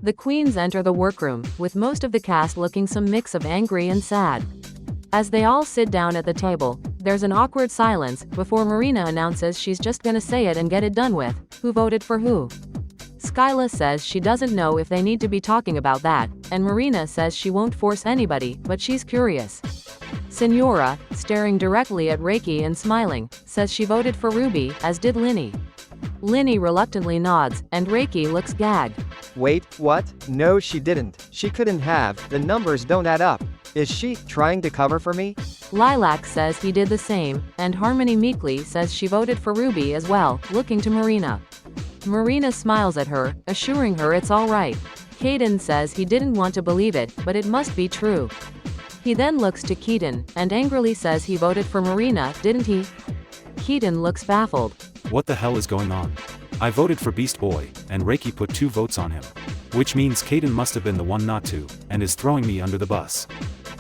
The queens enter the workroom, with most of the cast looking some mix of angry and sad. As they all sit down at the table, there's an awkward silence before Marina announces she's just gonna say it and get it done with. Who voted for who? Skyla says she doesn't know if they need to be talking about that, and Marina says she won't force anybody, but she's curious. Senora, staring directly at Reiki and smiling, says she voted for Ruby, as did Linny. Linny reluctantly nods, and Reiki looks gagged. Wait, what? No, she didn't. She couldn't have. The numbers don't add up. Is she trying to cover for me? Lilac says he did the same, and Harmony meekly says she voted for Ruby as well, looking to Marina. Marina smiles at her, assuring her it's alright. Caden says he didn't want to believe it, but it must be true. He then looks to Keaton, and angrily says he voted for Marina, didn't he? Keaton looks baffled. What the hell is going on? I voted for Beast Boy, and Reiki put 2 votes on him. Which means Caden must have been the one not to, and is throwing me under the bus.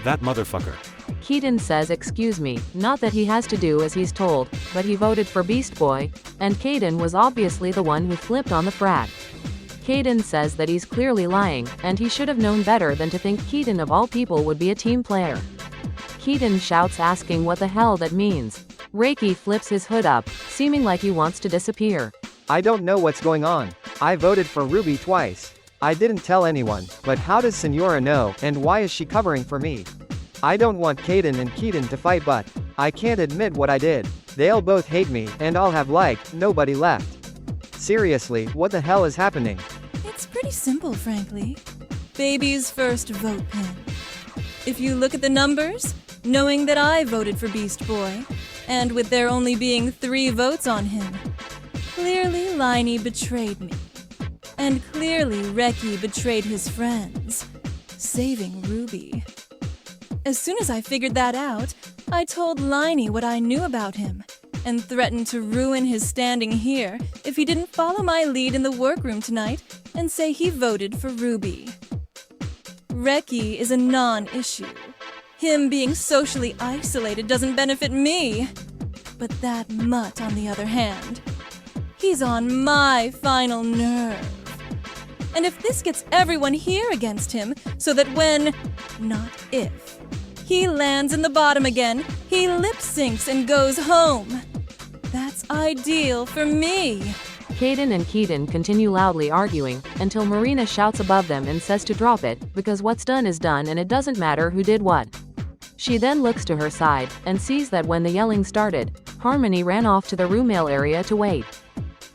That motherfucker. Keaton says excuse me, not that he has to do as he's told, but he voted for Beast Boy, and Caden was obviously the one who flipped on the frat. Caden says that he's clearly lying, and he should have known better than to think Keaton of all people would be a team player. Keaton shouts asking what the hell that means. Reiki flips his hood up, seeming like he wants to disappear. I don't know what's going on. I voted for Ruby twice. I didn't tell anyone, but how does Senora know, and why is she covering for me? I don't want Caden and Keaton to fight, but I can't admit what I did. They'll both hate me, and I'll have nobody left. Seriously, what the hell is happening? It's pretty simple, frankly. Baby's first vote pin. If you look at the numbers, knowing that I voted for Beast Boy, and with there only being 3 votes on him, clearly Liney betrayed me. And clearly Reiki betrayed his friends, saving Ruby. As soon as I figured that out, I told Liney what I knew about him, and threatened to ruin his standing here if he didn't follow my lead in the workroom tonight and say he voted for Ruby. Reiki is a non-issue. Him being socially isolated doesn't benefit me. But that mutt, on the other hand, he's on my final nerve. And if this gets everyone here against him, so that when, not if, he lands in the bottom again, he lip-syncs and goes home. That's ideal for me. Caden and Keaton continue loudly arguing, until Marina shouts above them and says to drop it, because what's done is done and it doesn't matter who did what. She then looks to her side, and sees that when the yelling started, Harmony ran off to the room-mail area to wait.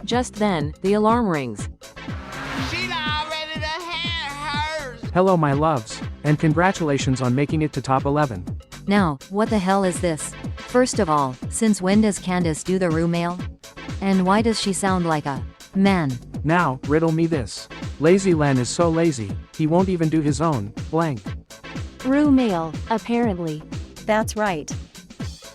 Just then, the alarm rings. Hello my loves, and congratulations on making it to top 11. Now, what the hell is this? First of all, since when does Candace do the room mail? And why does she sound like a man? Now, riddle me this. Lazy Len is so lazy, he won't even do his own, blank. Room mail, apparently. That's right.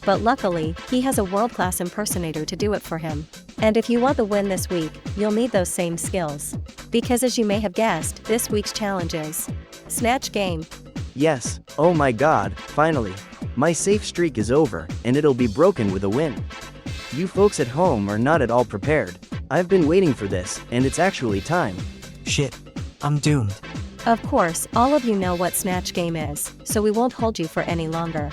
But luckily, he has a world-class impersonator to do it for him. And if you want the win this week, you'll need those same skills. Because as you may have guessed, this week's challenge is Snatch Game. Yes, oh my god, finally. My safe streak is over, and it'll be broken with a win. You folks at home are not at all prepared. I've been waiting for this, and it's actually time. Shit, I'm doomed. Of course, all of you know what Snatch Game is, so we won't hold you for any longer.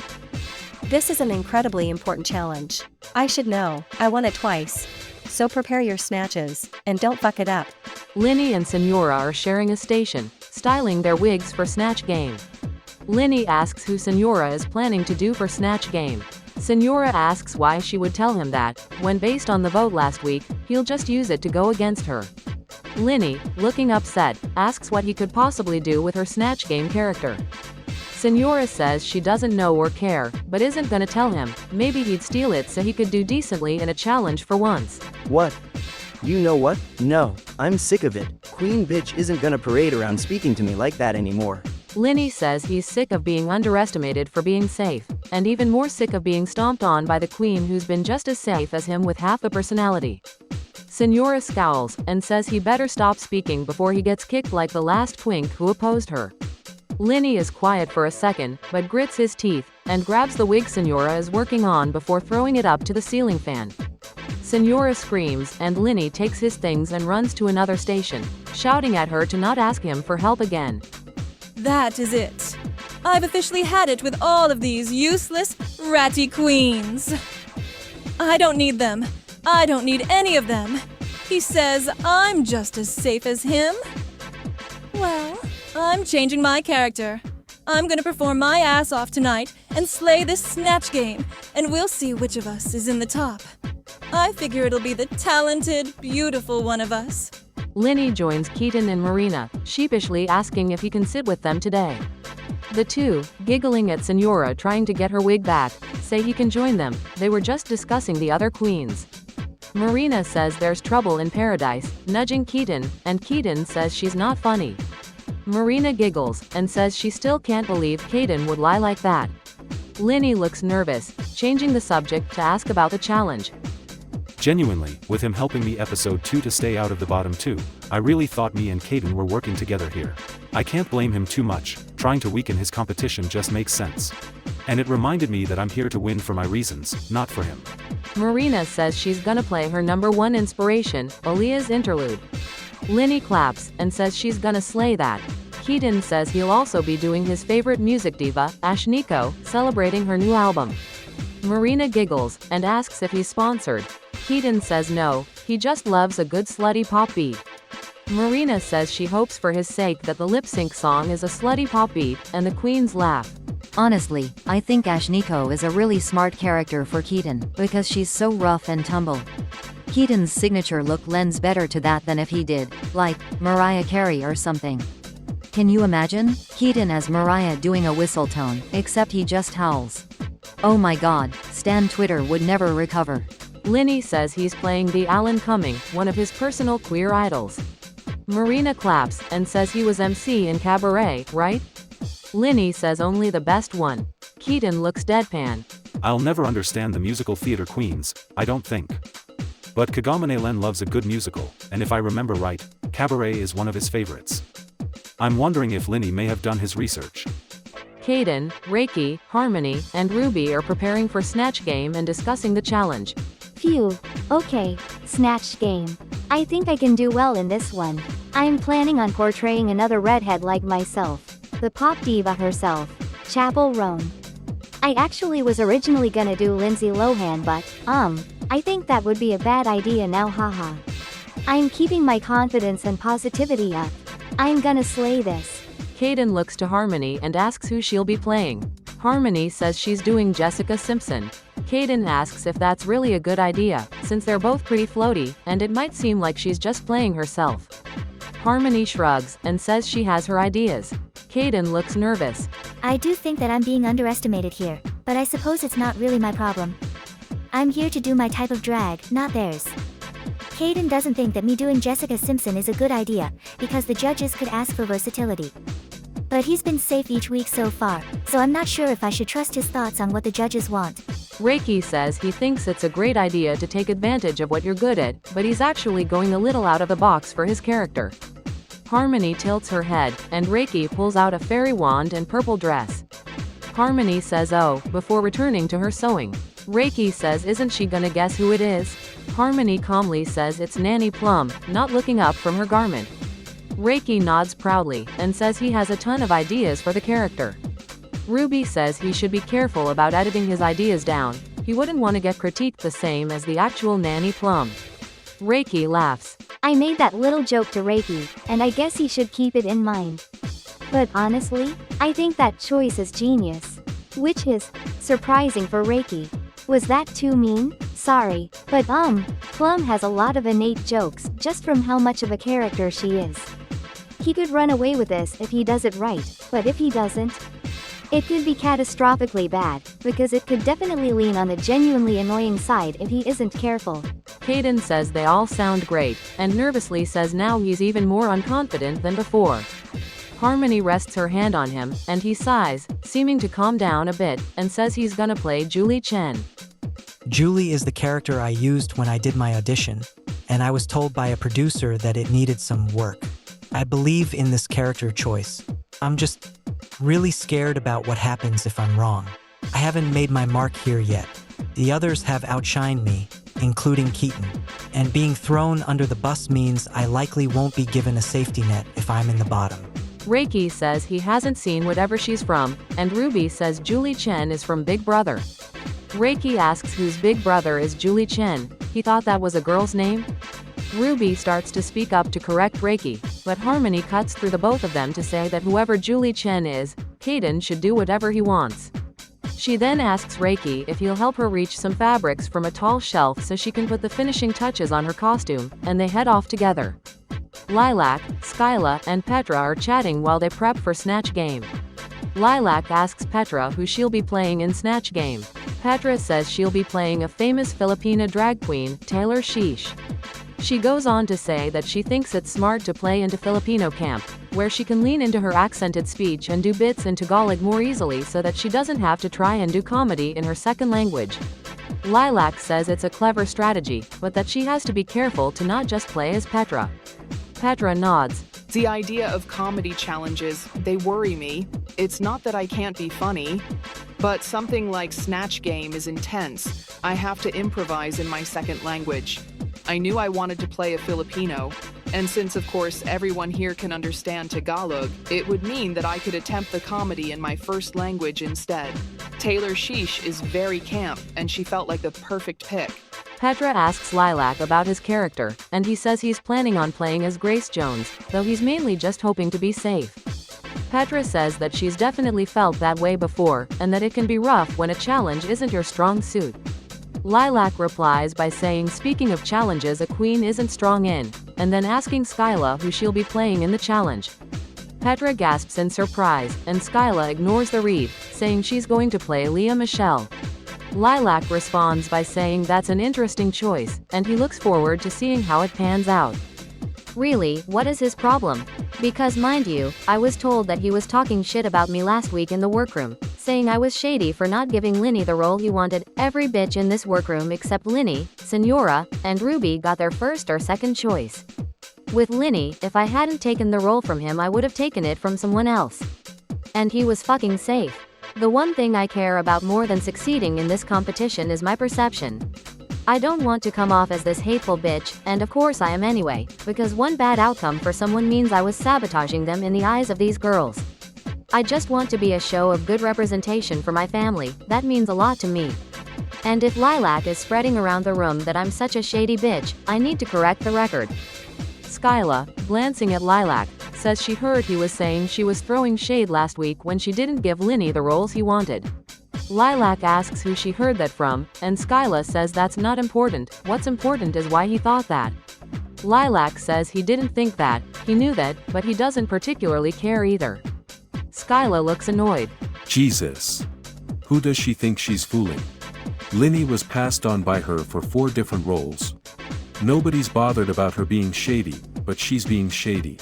This is an incredibly important challenge. I should know, I won it twice. So prepare your snatches, and don't fuck it up. Linny and Senora are sharing a station, styling their wigs for Snatch Game. Linny asks who Senora is planning to do for Snatch Game. Senora asks why she would tell him that, when based on the vote last week, he'll just use it to go against her. Linny, looking upset, asks what he could possibly do with her Snatch Game character. Senora says she doesn't know or care, but isn't gonna tell him. Maybe he'd steal it so he could do decently in a challenge for once. What? You know what? No, I'm sick of it. Queen bitch isn't gonna parade around speaking to me like that anymore. Linny says he's sick of being underestimated for being safe, and even more sick of being stomped on by the queen who's been just as safe as him with half a personality. Senora scowls, and says he better stop speaking before he gets kicked like the last twink who opposed her. Linny is quiet for a second, but grits his teeth, and grabs the wig Senora is working on before throwing it up to the ceiling fan. Senora screams, and Linny takes his things and runs to another station, shouting at her to not ask him for help again. That is it. I've officially had it with all of these useless, ratty queens. I don't need them. I don't need any of them. He says I'm just as safe as him. Well, I'm changing my character. I'm gonna perform my ass off tonight and slay this Snatch game, and we'll see which of us is in the top. I figure it'll be the talented, beautiful one of us. Linny joins Keaton and Marina, sheepishly asking if he can sit with them today. The two, giggling at Senora trying to get her wig back, say he can join them. They were just discussing the other queens. Marina says there's trouble in paradise, nudging Keaton, and Keaton says she's not funny. Marina giggles, and says she still can't believe Keaton would lie like that. Linny looks nervous, changing the subject to ask about the challenge. Genuinely, with him helping me episode 2 to stay out of the bottom 2, I really thought me and Keaton were working together here. I can't blame him too much, trying to weaken his competition just makes sense. And it reminded me that I'm here to win for my reasons, not for him. Marina says she's gonna play her #1 inspiration, Aaliyah's interlude. Linny claps, and says she's gonna slay that. Keaton says he'll also be doing his favorite music diva, Ashniko, celebrating her new album. Marina giggles, and asks if he's sponsored. Keaton says no, he just loves a good slutty pop beat. Marina says she hopes for his sake that the lip-sync song is a slutty pop beat, and the queens laugh. Honestly, I think Ashniko is a really smart character for Keaton, because she's so rough and tumble. Keaton's signature look lends better to that than if he did, like, Mariah Carey or something. Can you imagine? Keaton as Mariah doing a whistle tone, except he just howls. Oh my god, Stan Twitter would never recover. Linny says he's playing the Alan Cumming, one of his personal queer idols. Marina claps, and says he was MC in Cabaret, right? Linny says only the best one. Keaton looks deadpan. I'll never understand the musical theater queens, I don't think. But Kagame Len loves a good musical, and if I remember right, Cabaret is one of his favorites. I'm wondering if Linny may have done his research. Kaden, Reiki, Harmony, and Ruby are preparing for Snatch game and discussing the challenge. Phew. Okay, Snatch game. I think I can do well in this one. I'm planning on portraying another redhead like myself. The pop diva herself, Chapel Roan. I actually was originally gonna do Lindsay Lohan but, I think that would be a bad idea now haha. I'm keeping my confidence and positivity up. I'm gonna slay this. Kaden looks to Harmony and asks who she'll be playing. Harmony says she's doing Jessica Simpson. Kaden asks if that's really a good idea, since they're both pretty floaty, and it might seem like she's just playing herself. Harmony shrugs, and says she has her ideas. Kaden looks nervous. I do think that I'm being underestimated here, but I suppose it's not really my problem. I'm here to do my type of drag, not theirs. Kaden doesn't think that me doing Jessica Simpson is a good idea, because the judges could ask for versatility. But he's been safe each week so far, so I'm not sure if I should trust his thoughts on what the judges want. Reiki says he thinks it's a great idea to take advantage of what you're good at, but he's actually going a little out of the box for his character. Harmony tilts her head, and Reiki pulls out a fairy wand and purple dress. Harmony says oh, before returning to her sewing. Reiki says isn't she gonna guess who it is? Harmony calmly says it's Nanny Plum, not looking up from her garment. Reiki nods proudly, and says he has a ton of ideas for the character. Ruby says he should be careful about editing his ideas down, he wouldn't want to get critiqued the same as the actual Nanny Plum. Reiki laughs. I made that little joke to Reiki, and I guess he should keep it in mind. But honestly, I think that choice is genius. Which is surprising for Reiki. Was that too mean? Sorry, but Plum has a lot of innate jokes just from how much of a character she is. He could run away with this if he does it right, but if he doesn't, it could be catastrophically bad, because it could definitely lean on the genuinely annoying side if he isn't careful. Kaden says they all sound great, and nervously says now he's even more unconfident than before. Harmony rests her hand on him, and he sighs, seeming to calm down a bit, and says he's gonna play Julie Chen. Julie is the character I used when I did my audition, and I was told by a producer that it needed some work. I believe in this character choice. I'm just really scared about what happens if I'm wrong. I haven't made my mark here yet. The others have outshined me, including Keaton. And being thrown under the bus means I likely won't be given a safety net if I'm in the bottom. Reiki says he hasn't seen whatever she's from, and Ruby says Julie Chen is from Big Brother. Reiki asks whose big brother is Julie Chen. He thought that was a girl's name? Ruby starts to speak up to correct Reiki, but Harmony cuts through the both of them to say that whoever Julie Chen is, Caden should do whatever he wants. She then asks Reiki if he'll help her reach some fabrics from a tall shelf so she can put the finishing touches on her costume, and they head off together. Lilac, Skyla, and Petra are chatting while they prep for Snatch game. Lilac asks Petra who she'll be playing in Snatch game. Petra says she'll be playing a famous Filipina drag queen, Taylor Sheesh. She goes on to say that she thinks it's smart to play into Filipino camp, where she can lean into her accented speech and do bits in Tagalog more easily so that she doesn't have to try and do comedy in her second language. Lilac says it's a clever strategy, but that she has to be careful to not just play as Petra. Petra nods. The idea of comedy challenges, they worry me. It's not that I can't be funny, but something like Snatch Game is intense. I have to improvise in my second language. I knew I wanted to play a Filipino, and since of course everyone here can understand Tagalog, it would mean that I could attempt the comedy in my first language instead. Taylor Sheesh is very camp, and she felt like the perfect pick. Petra asks Lilac about his character, and he says he's planning on playing as Grace Jones, though he's mainly just hoping to be safe. Petra says that she's definitely felt that way before, and that it can be rough when a challenge isn't your strong suit. Lilac replies by saying speaking of challenges a queen isn't strong in, and then asking Skyla who she'll be playing in the challenge. Petra gasps in surprise, and Skyla ignores the read, saying she's going to play Leah Michelle. Lilac responds by saying that's an interesting choice, and he looks forward to seeing how it pans out. Really, what is his problem? Because mind you, I was told that he was talking shit about me last week in the workroom, saying I was shady for not giving Linny the role he wanted. Every bitch in this workroom except Linny, Senora, and Ruby got their first or second choice. With Linny, if I hadn't taken the role from him I would have taken it from someone else. And he was fucking safe. The one thing I care about more than succeeding in this competition is my perception. I don't want to come off as this hateful bitch, and of course I am anyway, because one bad outcome for someone means I was sabotaging them in the eyes of these girls. I just want to be a show of good representation for my family, that means a lot to me. And if Lilac is spreading around the room that I'm such a shady bitch, I need to correct the record. Skyla, glancing at Lilac, says she heard he was saying she was throwing shade last week when she didn't give Linny the roles he wanted. Lilac asks who she heard that from, and Skyla says that's not important, what's important is why he thought that. Lilac says he didn't think that, he knew that, but he doesn't particularly care either. Skyla looks annoyed. Jesus. Who does she think she's fooling? Linny was passed on by her for 4 different roles. Nobody's bothered about her being shady, but she's being shady.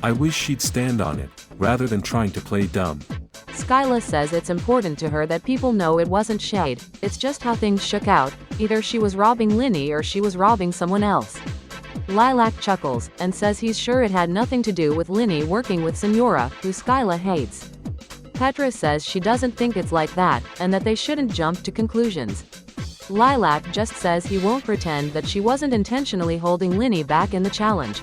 I wish she'd stand on it, rather than trying to play dumb. Skyla says it's important to her that people know it wasn't shade, it's just how things shook out, either she was robbing Linny or she was robbing someone else. Lilac chuckles, and says he's sure it had nothing to do with Linny working with Senora, who Skyla hates. Petra says she doesn't think it's like that, and that they shouldn't jump to conclusions. Lilac just says he won't pretend that she wasn't intentionally holding Linny back in the challenge.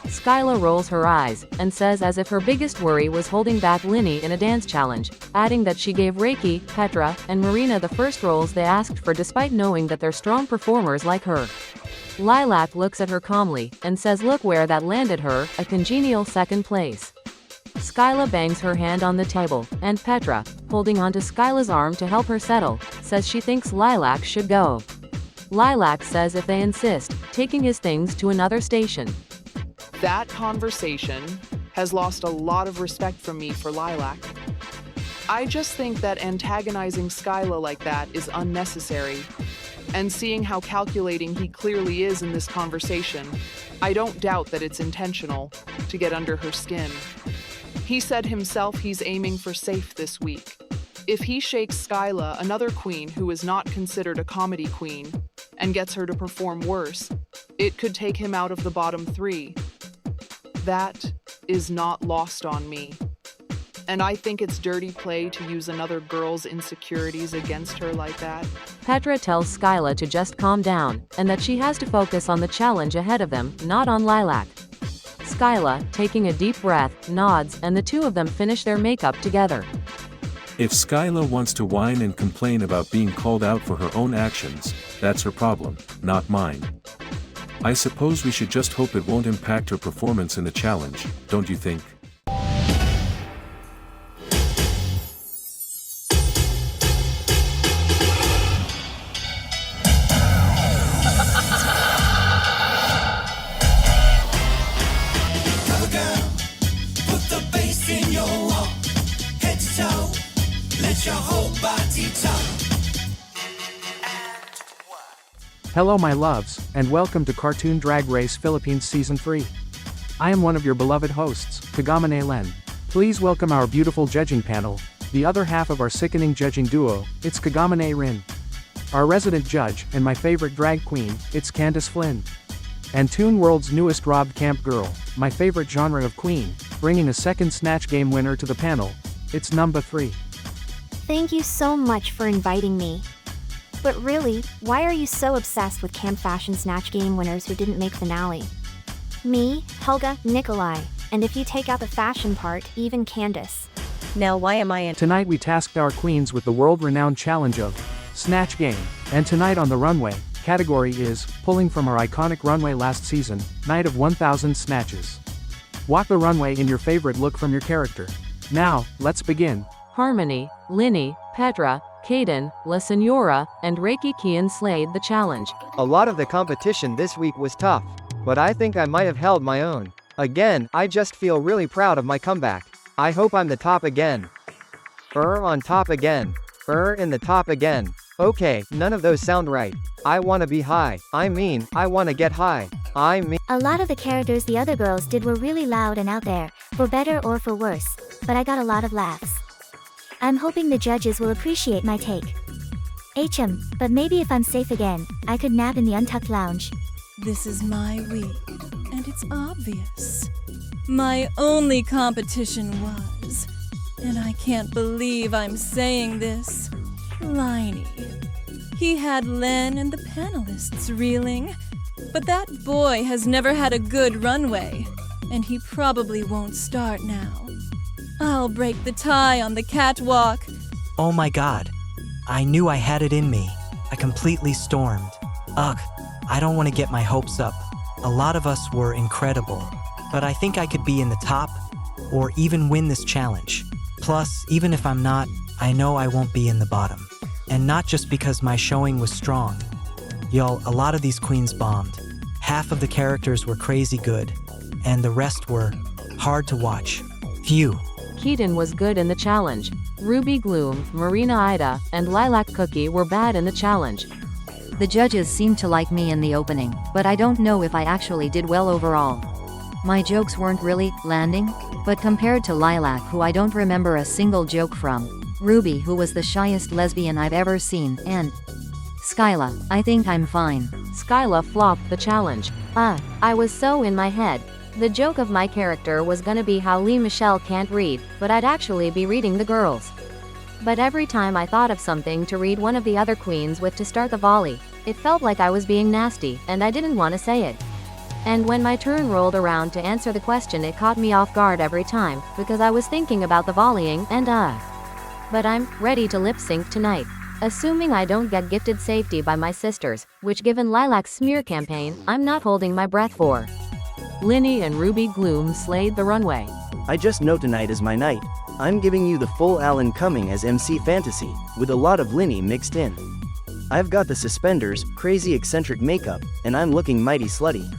Skyla rolls her eyes, and says as if her biggest worry was holding back Linny in a dance challenge, adding that she gave Reiki, Petra, and Marina the first roles they asked for despite knowing that they're strong performers like her. Lilac looks at her calmly, and says look where that landed her, a congenial second place. Skyla bangs her hand on the table, and Petra, holding onto Skyla's arm to help her settle, says she thinks Lilac should go. Lilac says if they insist, taking his things to another station. That conversation has lost a lot of respect from me for Lilac. I just think that antagonizing Skyla like that is unnecessary. And seeing how calculating he clearly is in this conversation, I don't doubt that it's intentional to get under her skin. He said himself he's aiming for safe this week. If he shakes Skyla, another queen who is not considered a comedy queen, and gets her to perform worse, it could take him out of the bottom 3. That is not lost on me. And I think it's dirty play to use another girl's insecurities against her like that. Petra tells Skyla to just calm down, and that she has to focus on the challenge ahead of them, not on Lilac. Skyla, taking a deep breath, nods, and the two of them finish their makeup together. If Skyla wants to whine and complain about being called out for her own actions, that's her problem, not mine. I suppose we should just hope it won't impact her performance in the challenge, don't you think? Hello my loves, and welcome to Cartoon Drag Race Philippines Season 3. I am one of your beloved hosts, Kagamane Len. Please welcome our beautiful judging panel, the other half of our sickening judging duo, it's Kagamane Rin. Our resident judge, and my favorite drag queen, it's Candace Flynn. And Toon World's newest robbed camp girl, my favorite genre of queen, bringing a second Snatch game winner to the panel, it's number 3. Thank you so much for inviting me. But really, why are you so obsessed with camp fashion Snatch game winners who didn't make finale? Me, Helga, Nikolai, and if you take out the fashion part, even Candace. Now why am I in? Tonight we tasked our queens with the world-renowned challenge of Snatch Game, and tonight on the runway, category is pulling from our iconic runway last season, Night of 1000 Snatches. Walk the runway in your favorite look from your character. Now, let's begin. Harmony, Linny, Petra, Kaden, La Senora, and Reiki Kian slayed the challenge. A lot of the competition this week was tough, but I think I might have held my own. Again, I just feel really proud of my comeback. I hope I'm the top again. On top again. In the top again. Okay, none of those sound right. I wanna be high. I wanna get high. A lot of the characters the other girls did were really loud and out there, for better or for worse, but I got a lot of laughs. I'm hoping the judges will appreciate my take. But maybe if I'm safe again, I could nap in the Untucked lounge. This is my week, and it's obvious. My only competition was, and I can't believe I'm saying this, Liney. He had Len and the panelists reeling, but that boy has never had a good runway, and he probably won't start now. I'll break the tie on the catwalk. Oh my god. I knew I had it in me. I completely stormed. Ugh, I don't want to get my hopes up. A lot of us were incredible, but I think I could be in the top, or even win this challenge. Plus, even if I'm not, I know I won't be in the bottom. And not just because my showing was strong. Y'all, a lot of these queens bombed. Half of the characters were crazy good, and the rest were hard to watch. Phew. Keaton was good in the challenge. Ruby Gloom, Marina Ida, and Lilac Cookie were bad in the challenge. The judges seemed to like me in the opening, but I don't know if I actually did well overall. My jokes weren't really landing, but compared to Lilac, who I don't remember a single joke from, Ruby, who was the shyest lesbian I've ever seen, and Skyla, I think I'm fine. Skyla flopped the challenge. I was so in my head. The joke of my character was gonna be how Lee Michelle can't read, but I'd actually be reading the girls. But every time I thought of something to read one of the other queens with to start the volley, it felt like I was being nasty, and I didn't want to say it. And when my turn rolled around to answer the question, it caught me off guard every time, because I was thinking about the volleying, and But I'm ready to lip sync tonight. Assuming I don't get gifted safety by my sisters, which given Lilac's smear campaign, I'm not holding my breath for. Linny and Ruby Gloom slayed the runway. I just know tonight is my night. I'm giving you the full Alan Cumming as MC Fantasy, with a lot of Linny mixed in. I've got the suspenders, crazy eccentric makeup, and I'm looking mighty slutty.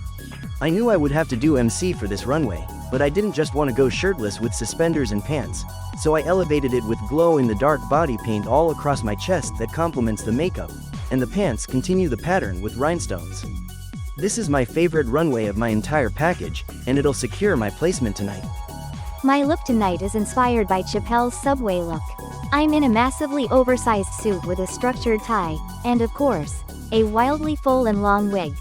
I knew I would have to do MC for this runway, but I didn't just want to go shirtless with suspenders and pants, so I elevated it with glow-in-the-dark body paint all across my chest that complements the makeup, and the pants continue the pattern with rhinestones. This is my favorite runway of my entire package, and it'll secure my placement tonight. My look tonight is inspired by Chappelle's subway look. I'm in a massively oversized suit with a structured tie, and of course, a wildly full and long wig,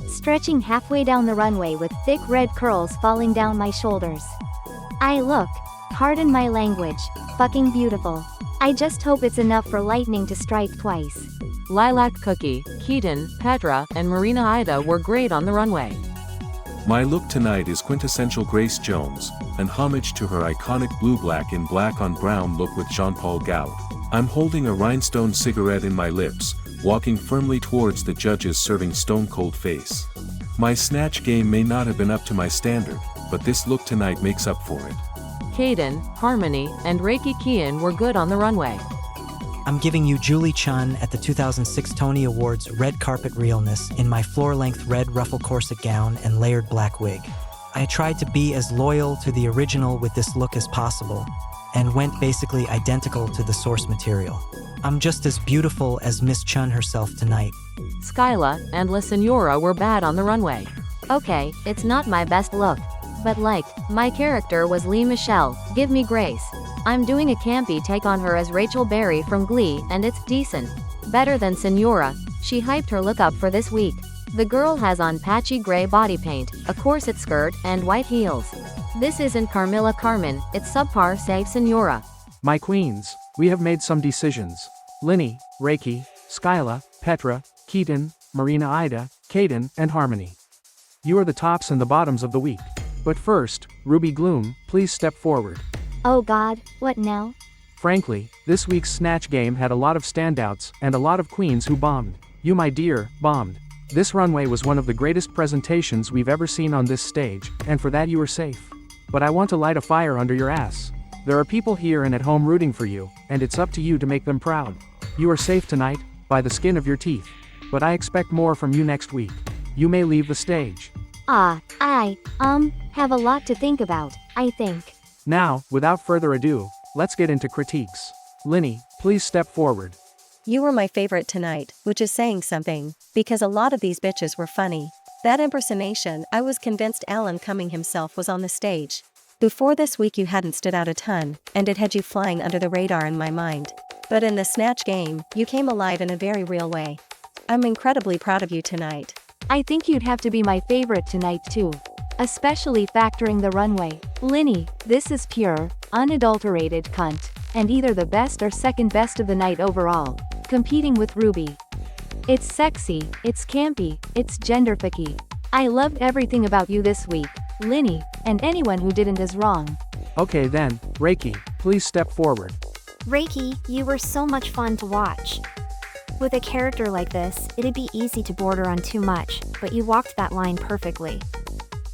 stretching halfway down the runway with thick red curls falling down my shoulders. I look Pardon my language. Fucking beautiful. I just hope it's enough for lightning to strike twice. Lilac Cookie, Keaton, Petra, and Marina Ida were great on the runway. My look tonight is quintessential Grace Jones, an homage to her iconic blue-black in black on brown look with Jean-Paul Gault. I'm holding a rhinestone cigarette in my lips, walking firmly towards the judges serving stone-cold face. My snatch game may not have been up to my standard, but this look tonight makes up for it. Kaden, Harmony, and Reiki Kian were good on the runway. I'm giving you Julie Chun at the 2006 Tony Awards red carpet realness in my floor-length red ruffle corset gown and layered black wig. I tried to be as loyal to the original with this look as possible, and went basically identical to the source material. I'm just as beautiful as Miss Chun herself tonight. Skyla and La Senora were bad on the runway. Okay, it's not my best look. But my character was Lee Michelle, give me grace. I'm doing a campy take on her as Rachel Berry from Glee, and it's decent. Better than Senora. She hyped her look up for this week. The girl has on patchy gray body paint, a corset skirt, and white heels. This isn't Carmilla Carmen, it's subpar save Senora. My queens, we have made some decisions. Linny, Reiki, Skyla, Petra, Keaton, Marina Ida, Kaden, and Harmony. You are the tops and the bottoms of the week. But first, Ruby Gloom, please step forward. Oh god, what now? Frankly, this week's Snatch game had a lot of standouts, and a lot of queens who bombed. You, my dear, bombed. This runway was one of the greatest presentations we've ever seen on this stage, and for that you were safe. But I want to light a fire under your ass. There are people here and at home rooting for you, and it's up to you to make them proud. You are safe tonight, by the skin of your teeth. But I expect more from you next week. You may leave the stage. I have a lot to think about, I think. Now, without further ado, let's get into critiques. Linny, please step forward. You were my favorite tonight, which is saying something, because a lot of these bitches were funny. That impersonation, I was convinced Alan Cumming himself was on the stage. Before this week you hadn't stood out a ton, and it had you flying under the radar in my mind. But in the Snatch game, you came alive in a very real way. I'm incredibly proud of you tonight. I think you'd have to be my favorite tonight too. Especially factoring the runway. Linny, this is pure, unadulterated cunt, and either the best or second best of the night overall, competing with Ruby. It's sexy, it's campy, it's genderficky. I loved everything about you this week, Linny, and anyone who didn't is wrong. Okay then, Reiki, please step forward. Reiki, you were so much fun to watch. With a character like this, it'd be easy to border on too much, but you walked that line perfectly.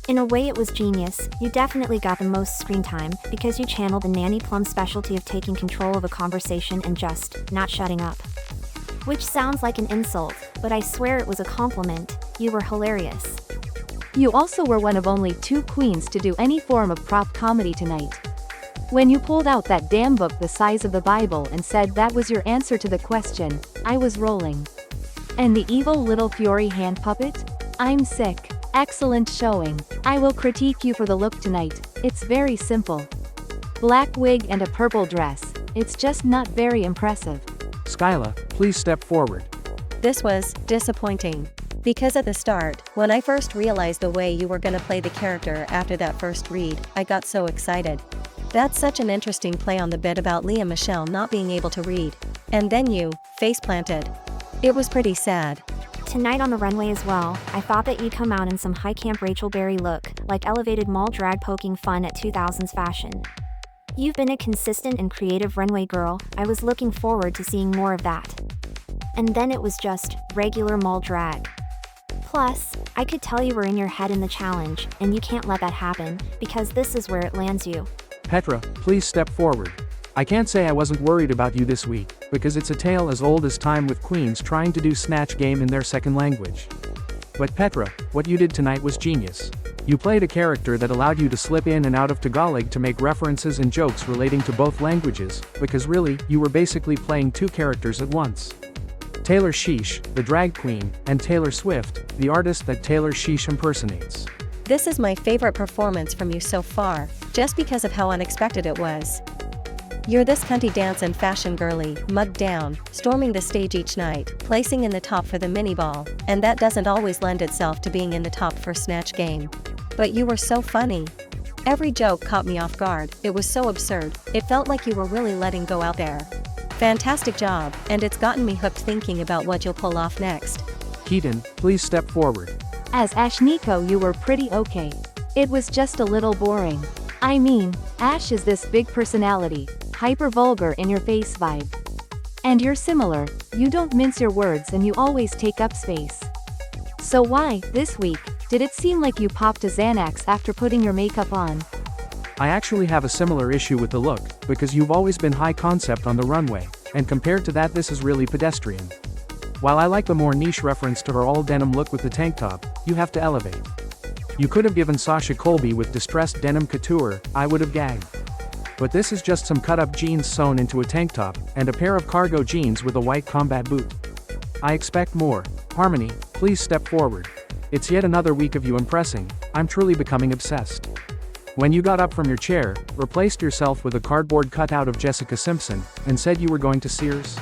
In a way it was genius. You definitely got the most screen time, because you channeled the Nanny Plum specialty of taking control of a conversation and just not shutting up. Which sounds like an insult, but I swear it was a compliment. You were hilarious. You also were one of only 2 queens to do any form of prop comedy tonight. When you pulled out that damn book the size of the Bible and said that was your answer to the question, I was rolling. And the evil little Fury hand puppet? I'm sick. Excellent showing. I will critique you for the look tonight. It's very simple. Black wig and a purple dress. It's just not very impressive. Skyla, please step forward. This was disappointing. Because at the start, when I first realized the way you were gonna play the character after that first read, I got so excited. That's such an interesting play on the bit about Lea Michele not being able to read. And then you, face planted. It was pretty sad. Tonight on the runway as well, I thought that you'd come out in some high camp Rachel Berry look, like elevated mall drag poking fun at 2000s fashion. You've been a consistent and creative runway girl. I was looking forward to seeing more of that. And then it was just regular mall drag. Plus, I could tell you were in your head in the challenge, and you can't let that happen, because this is where it lands you. Petra, please step forward. I can't say I wasn't worried about you this week, because it's a tale as old as time with queens trying to do Snatch game in their second language. But Petra, what you did tonight was genius. You played a character that allowed you to slip in and out of Tagalog to make references and jokes relating to both languages, because really, you were basically playing 2 characters at once. Taylor Sheesh, the drag queen, and Taylor Swift, the artist that Taylor Sheesh impersonates. This is my favorite performance from you so far, just because of how unexpected it was. You're this cunty dance and fashion girly, mugged down, storming the stage each night, placing in the top for the mini ball, and that doesn't always lend itself to being in the top for Snatch game. But you were so funny. Every joke caught me off guard, it was so absurd, it felt like you were really letting go out there. Fantastic job, and it's gotten me hooked thinking about what you'll pull off next. Keaton, please step forward. As Ash Nico, you were pretty okay. It was just a little boring. I mean, Ash is this big personality, hyper vulgar in your face vibe. And you're similar, you don't mince your words and you always take up space. So why, this week, did it seem like you popped a Xanax after putting your makeup on? I actually have a similar issue with the look, because you've always been high concept on the runway, and compared to that this is really pedestrian. While I like the more niche reference to her all-denim look with the tank top, you have to elevate. You could have given Sasha Colby with distressed denim couture, I would have gagged. But this is just some cut-up jeans sewn into a tank top, and a pair of cargo jeans with a white combat boot. I expect more. Harmony, please step forward. It's yet another week of you impressing, I'm truly becoming obsessed. When you got up from your chair, replaced yourself with a cardboard cutout of Jessica Simpson, and said you were going to Sears?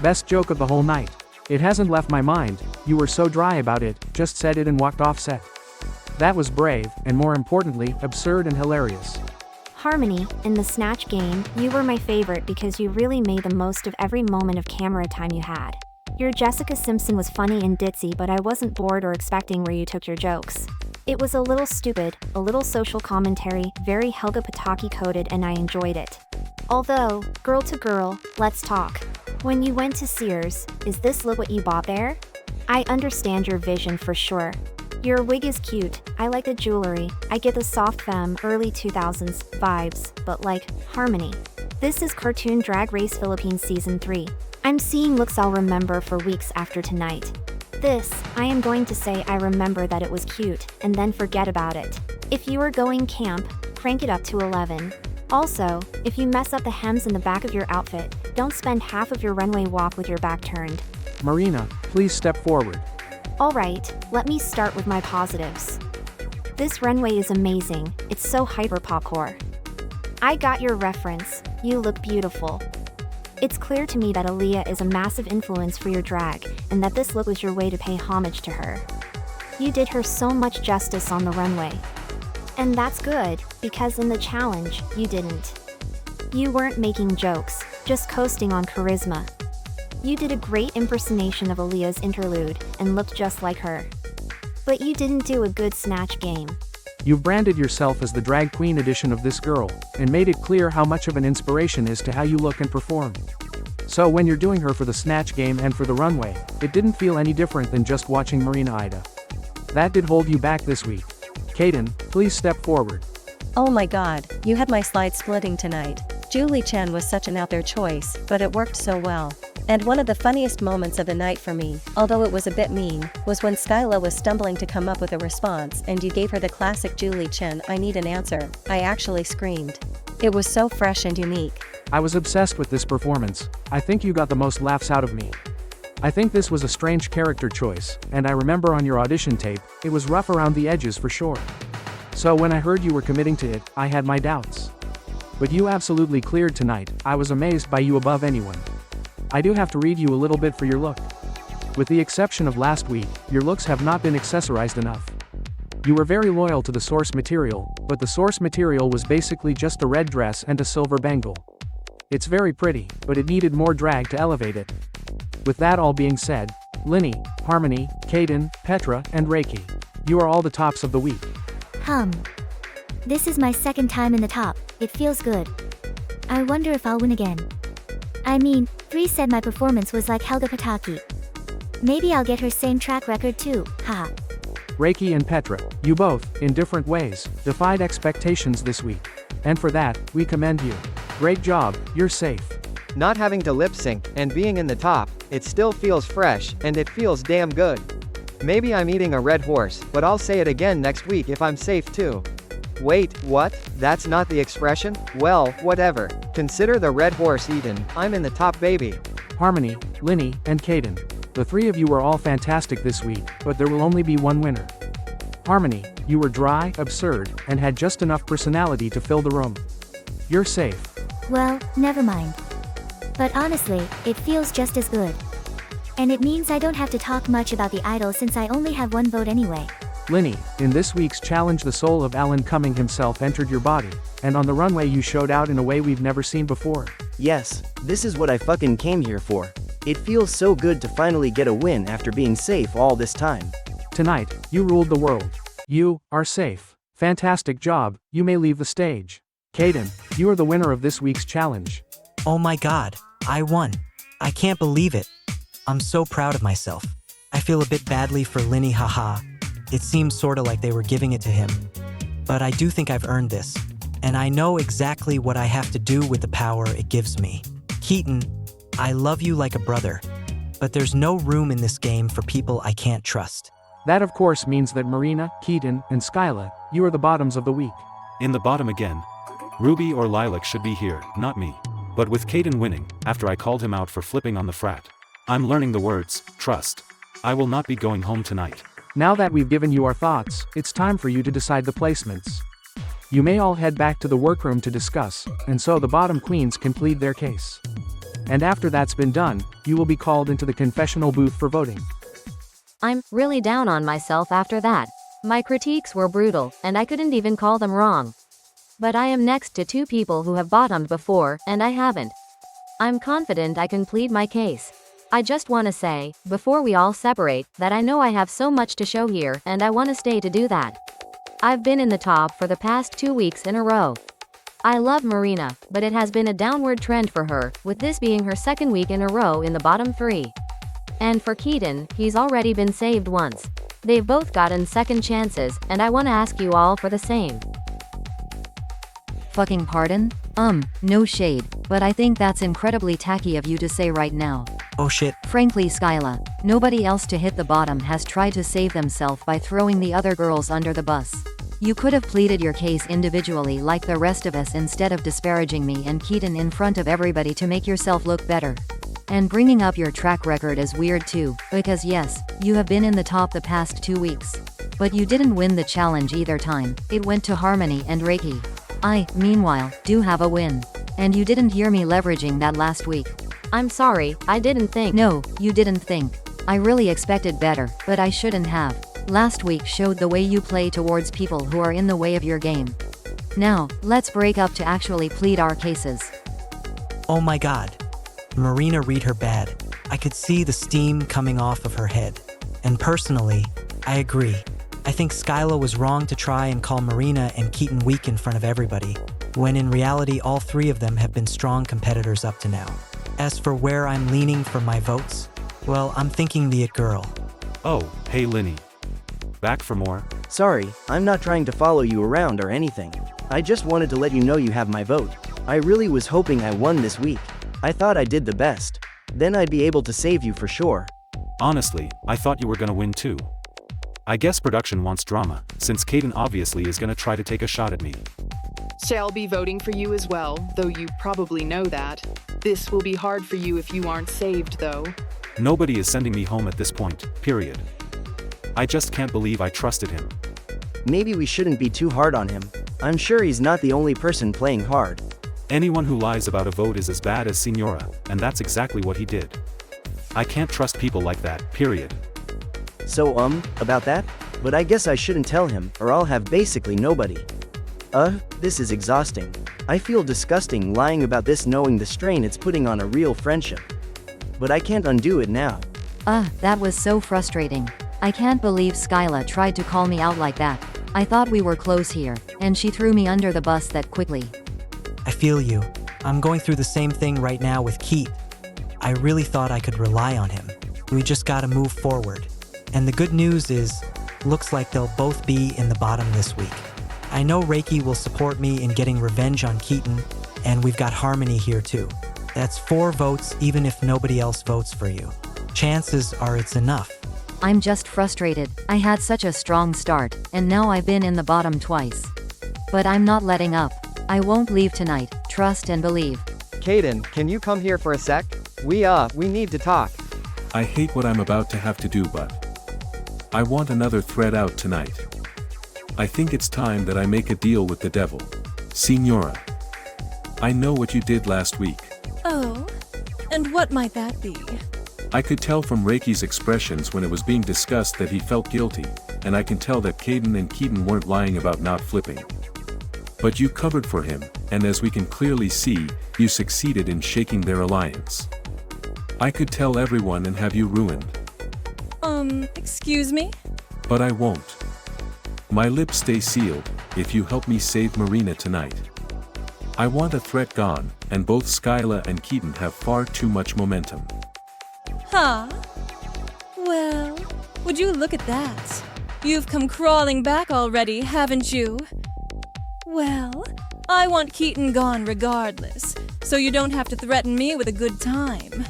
Best joke of the whole night. It hasn't left my mind, you were so dry about it, just said it and walked off set. That was brave, and more importantly, absurd and hilarious. Harmony, in the Snatch game, you were my favorite because you really made the most of every moment of camera time you had. Your Jessica Simpson was funny and ditzy, but I wasn't bored or expecting where you took your jokes. It was a little stupid, a little social commentary, very Helga Pataki coded, and I enjoyed it. Although, girl to girl, let's talk. When you went to Sears, is this look what you bought there? I understand your vision for sure. Your wig is cute, I like the jewelry, I get the soft femme early 2000s vibes, but like, Harmony. This is Cartoon Drag Race Philippines Season 3. I'm seeing looks I'll remember for weeks after tonight. This, I am going to say I remember that it was cute, and then forget about it. If you are going camp, crank it up to 11. Also, if you mess up the hems in the back of your outfit, don't spend half of your runway walk with your back turned. Marina, please step forward. Alright, let me start with my positives. This runway is amazing, it's so hyper popcore. I got your reference, you look beautiful. It's clear to me that Aaliyah is a massive influence for your drag, and that this look was your way to pay homage to her. You did her so much justice on the runway. And that's good, because in the challenge, you didn't. You weren't making jokes, just coasting on charisma. You did a great impersonation of Aaliyah's interlude, and looked just like her. But you didn't do a good Snatch game. You've branded yourself as the drag queen edition of this girl, and made it clear how much of an inspiration is to how you look and perform. So when you're doing her for the Snatch game and for the runway, it didn't feel any different than just watching Marina Ida. That did hold you back this week. Kaden, please step forward. Oh my god, you had my slide splitting tonight. Julie Chen was such an out there choice, but it worked so well. And one of the funniest moments of the night for me, although it was a bit mean, was when Skyla was stumbling to come up with a response and you gave her the classic Julie Chen "I need an answer." I actually screamed. It was so fresh and unique. I was obsessed with this performance. I think you got the most laughs out of me. I think this was a strange character choice, and I remember on your audition tape, it was rough around the edges for sure. So when I heard you were committing to it, I had my doubts. But you absolutely cleared tonight. I was amazed by you above anyone. I do have to read you a little bit for your look. With the exception of last week, your looks have not been accessorized enough. You were very loyal to the source material, but the source material was basically just a red dress and a silver bangle. It's very pretty, but it needed more drag to elevate it. With that all being said, Linny, Harmony, Kaden, Petra, and Reiki, you are all the tops of the week. This is my second time in the top, it feels good. I wonder if I'll win again. I mean, 3 said my performance was like Helga Pataki. Maybe I'll get her same track record too, haha. Reiki and Petra, you both, in different ways, defied expectations this week. And for that, we commend you. Great job, you're safe. Not having to lip sync, and being in the top, it still feels fresh, and it feels damn good. Maybe I'm eating a red horse, but I'll say it again next week if I'm safe too. Wait, what? That's not the expression? Well, whatever. Consider the red horse eaten, I'm in the top baby. Harmony, Linny, and Kaden. The 3 of you were all fantastic this week, but there will only be one winner. Harmony, you were dry, absurd, and had just enough personality to fill the room. You're safe. Well, never mind. But honestly, it feels just as good. And it means I don't have to talk much about the idol since I only have 1 vote anyway. Linny, in this week's challenge the soul of Alan Cumming himself entered your body, and on the runway you showed out in a way we've never seen before. Yes, this is what I fucking came here for. It feels so good to finally get a win after being safe all this time. Tonight, you ruled the world. You are safe. Fantastic job, you may leave the stage. Kaden, you are the winner of this week's challenge. Oh my god, I won. I can't believe it. I'm so proud of myself. I feel a bit badly for Linny, haha. It seems sorta like they were giving it to him. But I do think I've earned this. And I know exactly what I have to do with the power it gives me. Keaton, I love you like a brother. But there's no room in this game for people I can't trust. That of course means that Marina, Keaton, and Skyla, you are the bottoms of the week. In the bottom again. Ruby or Lilac should be here, not me. But with Kaden winning, after I called him out for flipping on the frat. I'm learning the words, trust. I will not be going home tonight. Now that we've given you our thoughts, it's time for you to decide the placements. You may all head back to the workroom to discuss, and so the bottom queens can plead their case. And after that's been done, you will be called into the confessional booth for voting. I'm really down on myself after that. My critiques were brutal, and I couldn't even call them wrong. But I am next to two people who have bottomed before, and I haven't. I'm confident I can plead my case. I just want to say, before we all separate, that I know I have so much to show here, and I want to stay to do that. I've been in the top for the past 2 weeks in a row. I love Marina, but it has been a downward trend for her, with this being her second week in a row in the bottom 3. And for Keaton, he's already been saved once. They've both gotten second chances, and I want to ask you all for the same. Fucking pardon? No shade, but I think that's incredibly tacky of you to say right now. Oh shit. Frankly, Skyla, nobody else to hit the bottom has tried to save themselves by throwing the other girls under the bus. You could have pleaded your case individually like the rest of us instead of disparaging me and Keaton in front of everybody to make yourself look better. And bringing up your track record is weird too, because yes, you have been in the top the past 2 weeks. But you didn't win the challenge either time, it went to Harmony and Reiki. I, meanwhile, do have a win. And you didn't hear me leveraging that last week. I'm sorry, I didn't think. No, you didn't think. I really expected better, but I shouldn't have. Last week showed the way you play towards people who are in the way of your game. Now, let's break up to actually plead our cases. Oh my god. Marina read her bad. I could see the steam coming off of her head. And personally, I agree. I think Skyla was wrong to try and call Marina and Keaton weak in front of everybody, when in reality all 3 of them have been strong competitors up to now. As for where I'm leaning for my votes, well, I'm thinking the it girl. Oh, hey Linny. Back for more? Sorry, I'm not trying to follow you around or anything. I just wanted to let you know you have my vote. I really was hoping I won this week. I thought I did the best. Then I'd be able to save you for sure. Honestly, I thought you were gonna win too. I guess production wants drama, since Kaden obviously is gonna try to take a shot at me. Shall be voting for you as well, though you probably know that. This will be hard for you if you aren't saved, though. Nobody is sending me home at this point, period. I just can't believe I trusted him. Maybe we shouldn't be too hard on him. I'm sure he's not the only person playing hard. Anyone who lies about a vote is as bad as Senora, and that's exactly what he did. I can't trust people like that, period. So about that? But I guess I shouldn't tell him, or I'll have basically nobody. This is exhausting. I feel disgusting lying about this knowing the strain it's putting on a real friendship. But I can't undo it now. That was so frustrating. I can't believe Skyla tried to call me out like that. I thought we were close here, and she threw me under the bus that quickly. I feel you. I'm going through the same thing right now with Keith. I really thought I could rely on him. We just gotta move forward. And the good news is, looks like they'll both be in the bottom this week. I know Reiki will support me in getting revenge on Keaton, and we've got Harmony here too. That's 4 votes even if nobody else votes for you. Chances are it's enough. I'm just frustrated. I had such a strong start, and now I've been in the bottom twice. But I'm not letting up. I won't leave tonight, trust and believe. Kaden, can you come here for a sec? We need to talk. I hate what I'm about to have to do, but I want another thread out tonight. I think it's time that I make a deal with the devil. Senora, I know what you did last week. Oh, and what might that be? I could tell from Reiki's expressions when it was being discussed that he felt guilty, and I can tell that Caden and Keaton weren't lying about not flipping. But you covered for him, and as we can clearly see, you succeeded in shaking their alliance. I could tell everyone and have you ruined. Excuse me? But I won't. My lips stay sealed, if you help me save Marina tonight. I want a threat gone, and both Skyla and Keaton have far too much momentum. Huh? Well, would you look at that? You've come crawling back already, haven't you? Well, I want Keaton gone regardless, so you don't have to threaten me with a good time.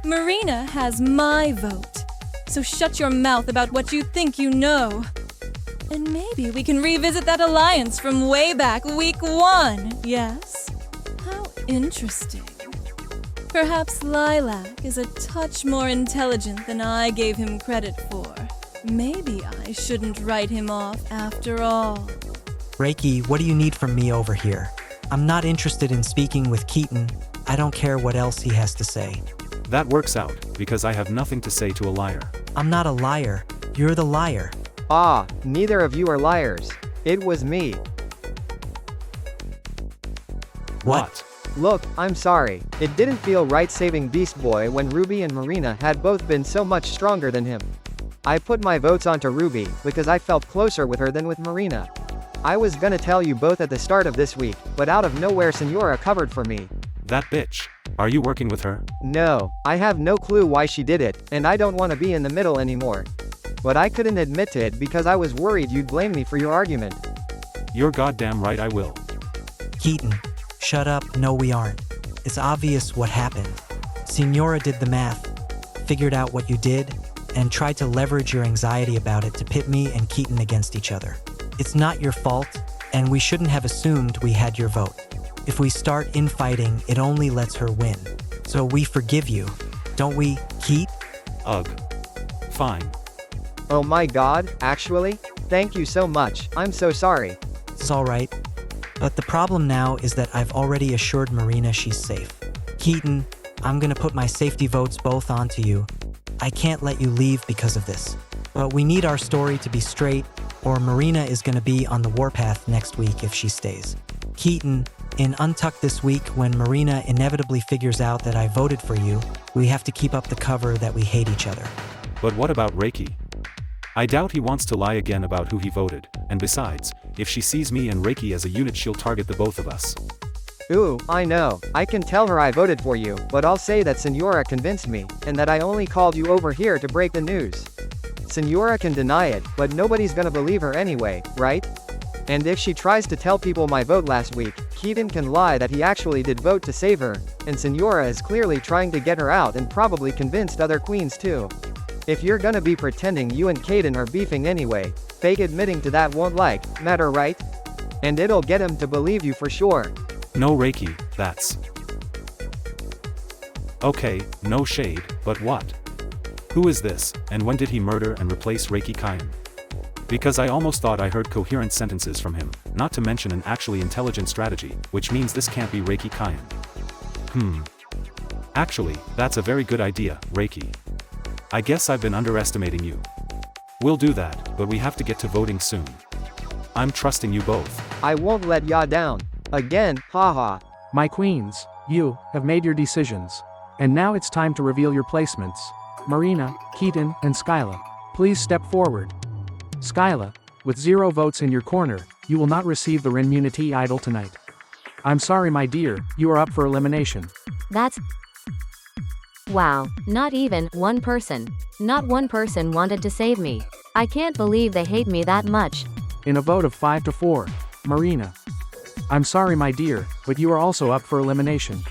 Marina has my vote, so shut your mouth about what you think you know. And maybe we can revisit that alliance from way back week 1, yes? How interesting. Perhaps Lilac is a touch more intelligent than I gave him credit for. Maybe I shouldn't write him off after all. Reiki, what do you need from me over here? I'm not interested in speaking with Keaton. I don't care what else he has to say. That works out, because I have nothing to say to a liar. I'm not a liar. You're the liar. Ah, neither of you are liars. It was me. What? Look, I'm sorry. It didn't feel right saving Beast Boy when Ruby and Marina had both been so much stronger than him. I put my votes onto Ruby, because I felt closer with her than with Marina. I was gonna tell you both at the start of this week, but out of nowhere Senora covered for me. That bitch. Are you working with her? No, I have no clue why she did it, and I don't want to be in the middle anymore. But I couldn't admit to it because I was worried you'd blame me for your argument. You're goddamn right I will. Keaton, shut up. No, we aren't. It's obvious what happened. Senora did the math, figured out what you did, and tried to leverage your anxiety about it to pit me and Keaton against each other. It's not your fault, and we shouldn't have assumed we had your vote. If we start infighting, it only lets her win. So we forgive you, don't we, Keat? Ugh. Fine. Oh my god, actually? Thank you so much, I'm so sorry. It's alright. But the problem now is that I've already assured Marina she's safe. Keaton, I'm gonna put my safety votes both onto you. I can't let you leave because of this. But we need our story to be straight, or Marina is gonna be on the warpath next week if she stays. Keaton, in Untucked this week, when Marina inevitably figures out that I voted for you, we have to keep up the cover that we hate each other. But what about Reiki? I doubt he wants to lie again about who he voted, and besides, if she sees me and Reiki as a unit she'll target the both of us. Ooh, I know, I can tell her I voted for you, but I'll say that Senora convinced me, and that I only called you over here to break the news. Senora can deny it, but nobody's gonna believe her anyway, right? And if she tries to tell people my vote last week, Keaton can lie that he actually did vote to save her, and Senora is clearly trying to get her out and probably convinced other queens too. If you're gonna be pretending you and Caden are beefing anyway, fake admitting to that won't matter, right? And it'll get him to believe you for sure. No Reiki, that's... Okay, no shade, but what? Who is this, and when did he murder and replace Reiki Kayan? Because I almost thought I heard coherent sentences from him, not to mention an actually intelligent strategy, which means this can't be Reiki Kayan. Actually, that's a very good idea, Reiki. I guess I've been underestimating you. We'll do that, but we have to get to voting soon. I'm trusting you both. I won't let ya down. Again, haha. My queens, you have made your decisions. And now it's time to reveal your placements. Marina, Keaton, and Skyla, please step forward. Skyla, with 0 votes in your corner, you will not receive the immunity idol tonight. I'm sorry, my dear, you are up for elimination. That's... Wow, not even one person. Not one person wanted to save me. I can't believe they hate me that much. In a vote of 5-4, Marina. I'm sorry, my dear, but you are also up for elimination.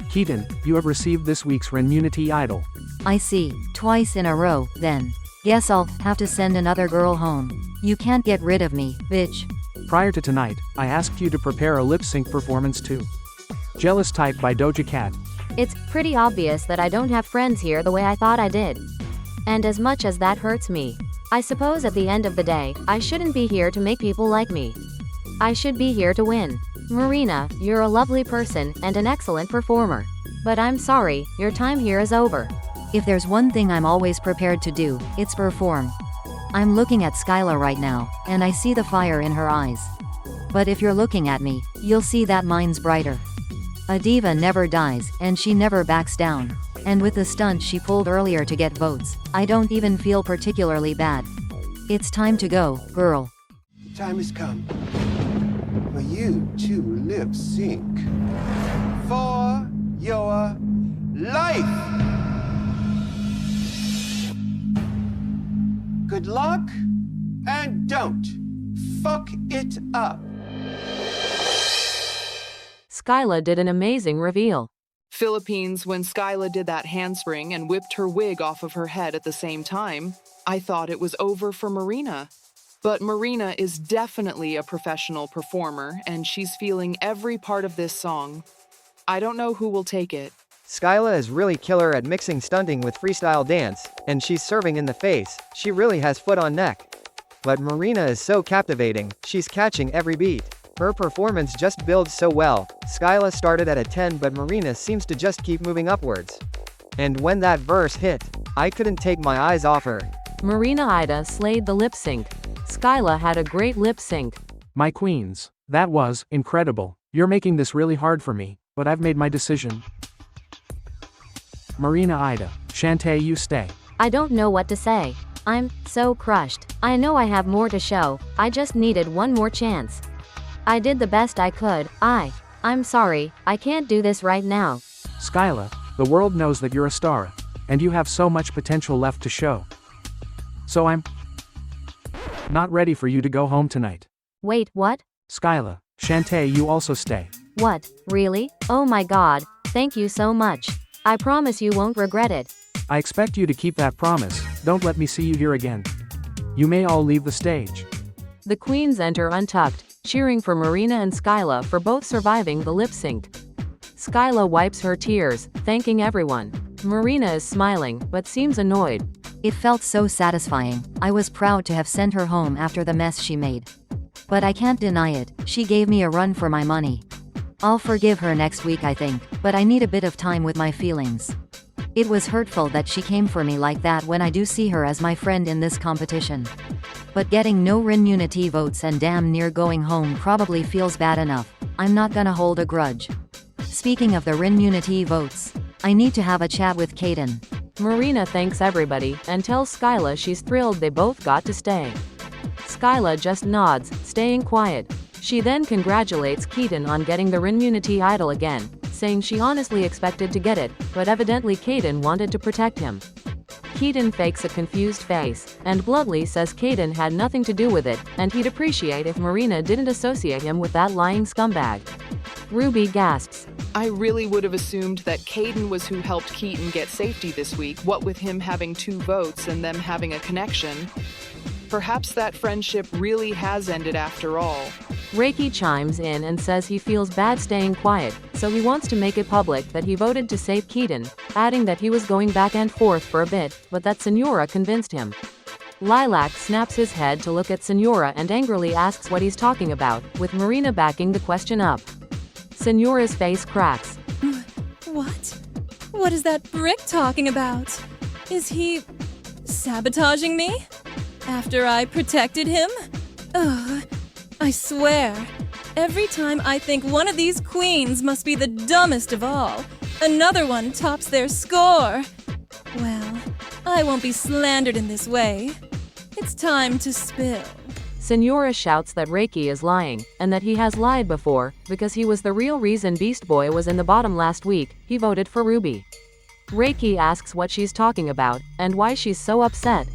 Keaton, you have received this week's immunity idol. I see, twice in a row, then. Guess I'll have to send another girl home. You can't get rid of me, bitch. Prior to tonight, I asked you to prepare a lip-sync performance too. Jealous Type by Doja Cat. It's pretty obvious that I don't have friends here the way I thought I did. And as much as that hurts me, I suppose at the end of the day, I shouldn't be here to make people like me. I should be here to win. Marina, you're a lovely person and an excellent performer. But I'm sorry, your time here is over. If there's one thing I'm always prepared to do, it's perform. I'm looking at Skyla right now, and I see the fire in her eyes. But if you're looking at me, you'll see that mine's brighter. A diva never dies, and she never backs down. And with the stunt she pulled earlier to get votes, I don't even feel particularly bad. It's time to go, girl. Time has come for you to lip sync for your life. Good luck, and don't fuck it up. Skyla did an amazing reveal. Philippines, when Skyla did that handspring and whipped her wig off of her head at the same time, I thought it was over for Marina. But Marina is definitely a professional performer, and she's feeling every part of this song. I don't know who will take it. Skyla is really killer at mixing stunting with freestyle dance, and she's serving in the face. She really has foot on neck. But Marina is so captivating, she's catching every beat. Her performance just builds so well. Skyla started at a 10, but Marina seems to just keep moving upwards. And when that verse hit, I couldn't take my eyes off her. Marina Ida slayed the lip sync. Skyla had a great lip sync. My queens, that was incredible. You're making this really hard for me, but I've made my decision. Marina Ida, Shantae, you stay. I don't know what to say. I'm so crushed. I know I have more to show. I just needed one more chance. I did the best I could. I'm sorry, I can't do this right now. Skyla, the world knows that you're a star, and you have so much potential left to show. So I'm not ready for you to go home tonight. Wait, what? Skyla, Shantae, you also stay. What, really? Oh my god, thank you so much. I promise you won't regret it. I expect you to keep that promise. Don't let me see you here again. You may all leave the stage. The queens enter Untucked, cheering for Marina and Skyla for both surviving the lip sync. Skyla wipes her tears, thanking everyone. Marina is smiling, but seems annoyed. It felt so satisfying. I was proud to have sent her home after the mess she made. But I can't deny it, she gave me a run for my money. I'll forgive her next week, I think, but I need a bit of time with my feelings. It was hurtful that she came for me like that when I do see her as my friend in this competition. But getting no Rununity votes and damn near going home probably feels bad enough. I'm not gonna hold a grudge. Speaking of the Rununity votes, I need to have a chat with Kaden. Marina thanks everybody and tells Skyla she's thrilled they both got to stay. Skyla just nods, staying quiet. She then congratulates Keaton on getting the Rununity idol again, saying she honestly expected to get it, but evidently Kaden wanted to protect him. Keaton fakes a confused face, and bluntly says Kaden had nothing to do with it, and he'd appreciate if Marina didn't associate him with that lying scumbag. Ruby gasps. I really would have assumed that Kaden was who helped Keaton get safety this week, what with him having 2 votes and them having a connection. Perhaps that friendship really has ended after all. Reiki chimes in and says he feels bad staying quiet, so he wants to make it public that he voted to save Keaton, adding that he was going back and forth for a bit, but that Senora convinced him. Lilac snaps his head to look at Senora and angrily asks what he's talking about, with Marina backing the question up. Senora's face cracks. What? What is that brick talking about? Is he sabotaging me? After I protected him? Ugh, I swear, every time I think one of these queens must be the dumbest of all, another one tops their score. Well, I won't be slandered in this way. It's time to spill. Senora shouts that Reiki is lying, and that he has lied before, because he was the real reason Beast Boy was in the bottom last week. He voted for Ruby. Reiki asks what she's talking about, and why she's so upset.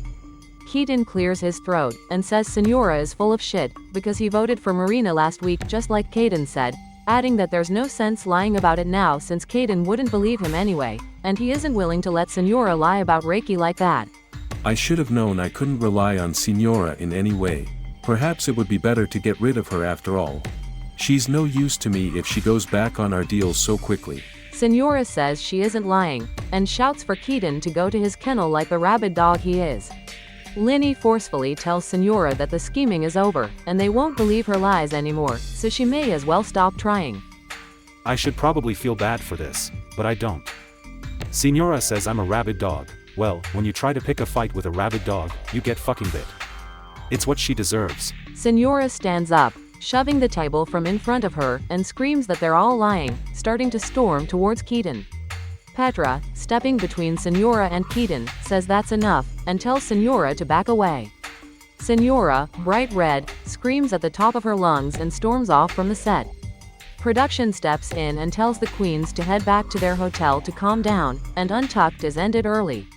Keaton clears his throat, and says Senora is full of shit, because he voted for Marina last week just like Kaden said, adding that there's no sense lying about it now since Kaden wouldn't believe him anyway, and he isn't willing to let Senora lie about Reiki like that. I should have known I couldn't rely on Senora in any way. Perhaps it would be better to get rid of her after all. She's no use to me if she goes back on our deal so quickly. Senora says she isn't lying, and shouts for Keaton to go to his kennel like the rabid dog he is. Linny forcefully tells Senora that the scheming is over, and they won't believe her lies anymore, so she may as well stop trying. I should probably feel bad for this, but I don't. Senora says I'm a rabid dog. Well, when you try to pick a fight with a rabid dog, you get fucking bit. It's what she deserves. Senora stands up, shoving the table from in front of her, and screams that they're all lying, starting to storm towards Keaton. Petra, stepping between Senora and Keaton, says that's enough, and tells Senora to back away. Senora, bright red, screams at the top of her lungs and storms off from the set. Production steps in and tells the queens to head back to their hotel to calm down, and Untucked is ended early.